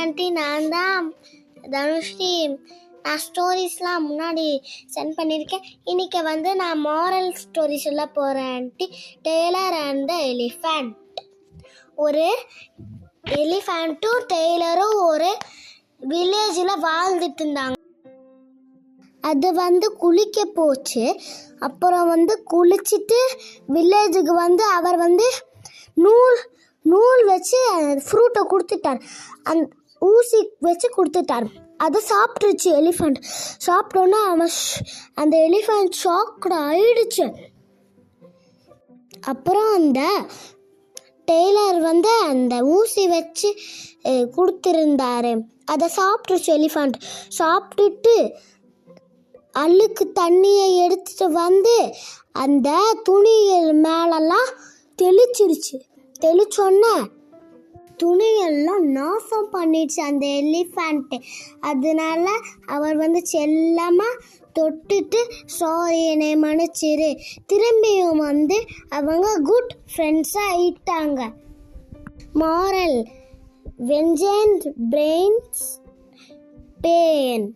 Aunty, நான் தான் தனுஸ்ரீ. நான் ஸ்டோரிஸ்லாம் முன்னாடி சென்ட் பண்ணியிருக்கேன். இன்றைக்கி நான் மாரல் ஸ்டோரி சொல்ல போகிறேன் aunty. Tailor and the elephant. ஒரு எலிஃபண்ட்டும் டெய்லரும் ஒரு வில்லேஜில் வாழ்ந்துட்டு இருந்தாங்க. அது குளிக்க போச்சு. அப்புறம் குளிச்சுட்டு வில்லேஜுக்கு அவர் நூல் வச்சு ஃப்ரூட்டை கொடுத்துட்டார். ஊசி வச்சு கொடுத்துட்டார். அதை சாப்பிட்டுருச்சு எலிஃபண்ட். சாப்பிட்டோன்னா அந்த எலிஃபண்ட் ஷாக்டு ஆயிடுச்சு. அப்புறம் அந்த டெய்லர் அந்த ஊசி வச்சு கொடுத்துருந்தாரு. அதை சாப்பிட்டுருச்சு எலிஃபண்ட். சாப்பிட்டுட்டு அழுக்கு தண்ணியை எடுத்துட்டு அந்த துணிகள் மேலெல்லாம் தெளிச்சிருச்சு. தெளிச்சோன்னே துணியெல்லாம் நாசம் பண்ணிடுச்சு அந்த எலிஃபண்ட்டு. அதனால அவர் செல்லமாக தொட்டுட்டு சாரி என்னை மன்னிச்சிரு. திரும்பியும் அவங்க குட் ஃப்ரெண்ட்ஸாக ஆயிட்டாங்க. Moral, vengeance brains pain.